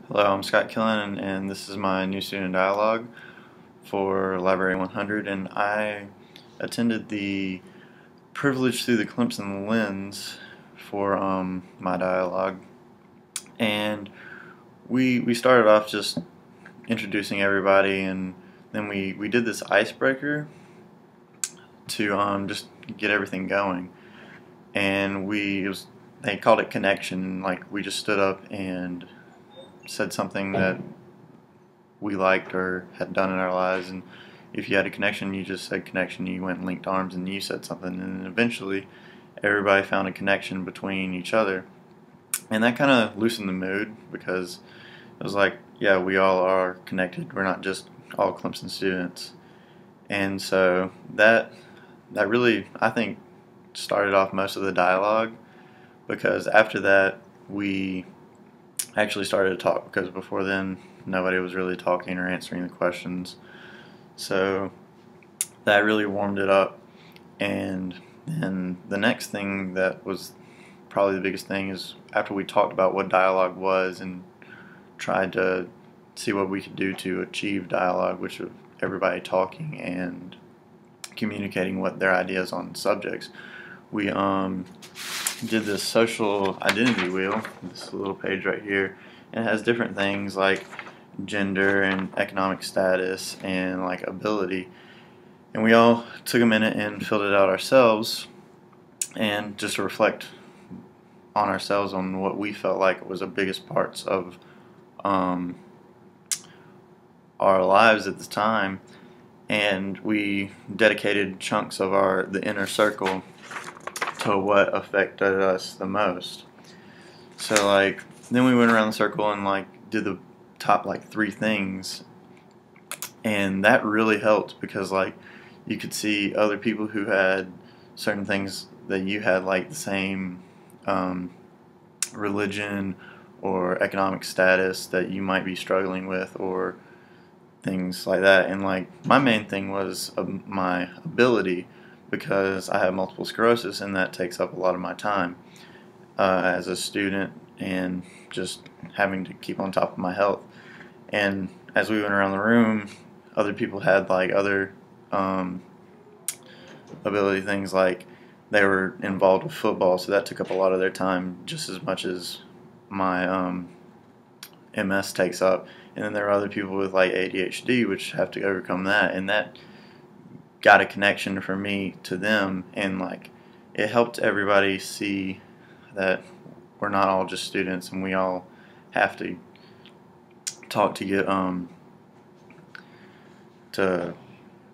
Hello, I'm Scott Killen, and this is my new student dialogue for Library 100, and I attended the Privilege Through the Clemson Lens for my dialogue, and we started off just introducing everybody, and then we did this icebreaker to just get everything going, and they called it connection. Like, we just stood up and said something that we liked or had done in our lives, and if you had a connection, you just said connection. You went and linked arms and you said something, and eventually everybody found a connection between each other, and that kind of loosened the mood, because it was like, yeah, we all are connected. We're not just all Clemson students. And so that really, I think, started off most of the dialogue, because after that we actually started to talk, because before then nobody was really talking or answering the questions. So that really warmed it up. And then the next thing that was probably the biggest thing is, after we talked about what dialogue was and tried to see what we could do to achieve dialogue, which of everybody talking and communicating what their ideas on subjects, we did this social identity wheel, this little page right here, and it has different things like gender and economic status and like ability, and we all took a minute and filled it out ourselves, and just to reflect on ourselves on what we felt like was the biggest parts of our lives at the time, and we dedicated chunks of the inner circle to what affected us the most. So like, then we went around the circle and like did the top like 3 things, and that really helped, because like you could see other people who had certain things that you had, like the same religion or economic status that you might be struggling with, or things like that. And like, my main thing was my ability, because I have multiple sclerosis, and that takes up a lot of my time as a student, and just having to keep on top of my health. And as we went around the room, other people had like other ability things, like they were involved with football, so that took up a lot of their time, just as much as my MS takes up. And then there are other people with like ADHD, which have to overcome that, and that got a connection for me to them, and like it helped everybody see that we're not all just students, and we all have to talk to get to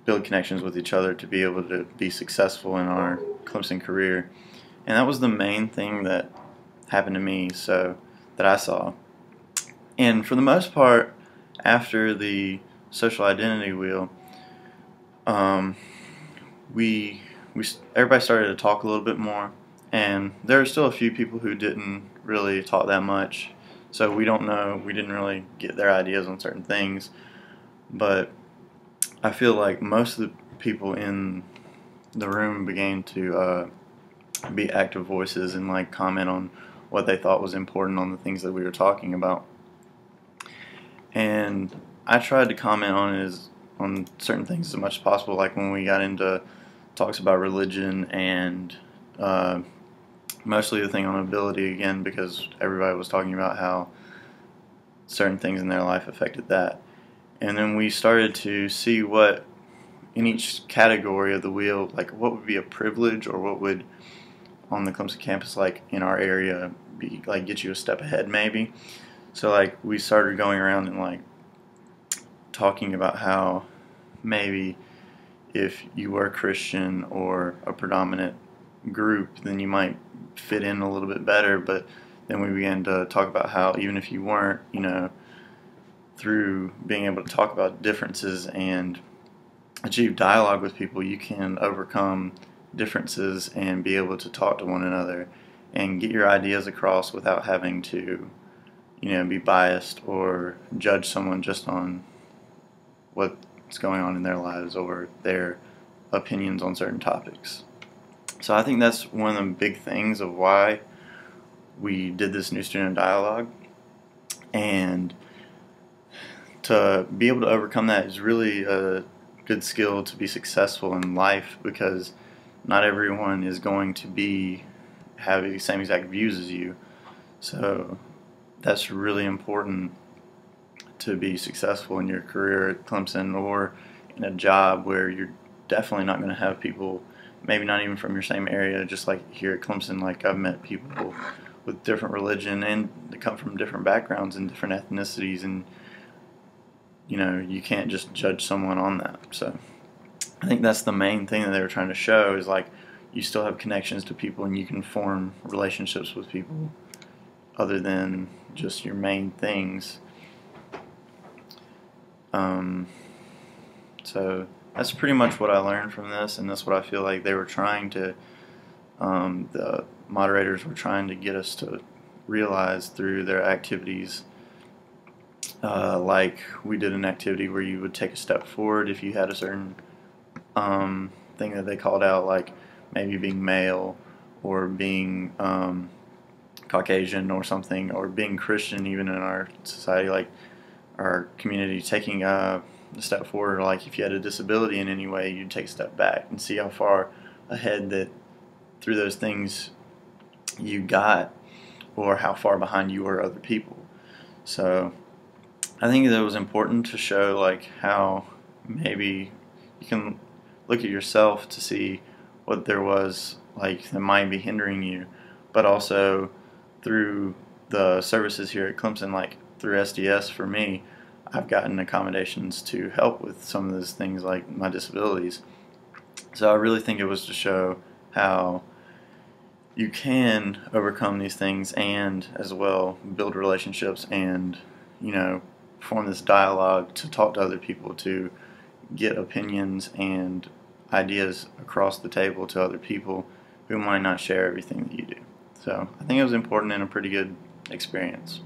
build connections with each other to be able to be successful in our Clemson career. And that was the main thing that happened to me, so that I saw. And for the most part, after the social identity wheel, everybody started to talk a little bit more, and there were still a few people who didn't really talk that much, so we didn't really get their ideas on certain things. But I feel like most of the people in the room began to be active voices and like comment on what they thought was important on the things that we were talking about. And I tried to comment on certain things as much as possible, like when we got into talks about religion, and mostly the thing on ability, again, because everybody was talking about how certain things in their life affected that. And then we started to see what, in each category of the wheel, like what would be a privilege, or what would, on the Clemson campus, like in our area, be like get you a step ahead maybe. So like, we started going around and like talking about how maybe if you were Christian or a predominant group, then you might fit in a little bit better. But then we began to talk about how even if you weren't, through being able to talk about differences and achieve dialogue with people, you can overcome differences and be able to talk to one another and get your ideas across without having to, be biased or judge someone just on what's going on in their lives or their opinions on certain topics. So I think that's one of the big things of why we did this new student dialogue. And to be able to overcome that is really a good skill to be successful in life, because not everyone is going to have the same exact views as you. So that's really important to be successful in your career at Clemson, or in a job where you're definitely not going to have people, maybe not even from your same area. Just like here at Clemson, like I've met people with different religion and they come from different backgrounds and different ethnicities, and you can't just judge someone on that. So I think that's the main thing that they were trying to show, is like you still have connections to people and you can form relationships with people other than just your main things. So that's pretty much what I learned from this, and that's what I feel like they were trying to, the moderators were trying to get us to realize through their activities. Like we did an activity where you would take a step forward if you had a certain thing that they called out, like maybe being male or being Caucasian or something, or being Christian even in our society, like our community, taking a step forward. Like if you had a disability in any way, you'd take a step back and see how far ahead that through those things you got, or how far behind you were other people. So I think that was important to show like how maybe you can look at yourself to see what there was like that might be hindering you, but also through the services here at Clemson, like through SDS for me, I've gotten accommodations to help with some of those things like my disabilities. So I really think it was to show how you can overcome these things and as well build relationships and form this dialogue to talk to other people, to get opinions and ideas across the table to other people who might not share everything that you do. So I think it was important and a pretty good experience.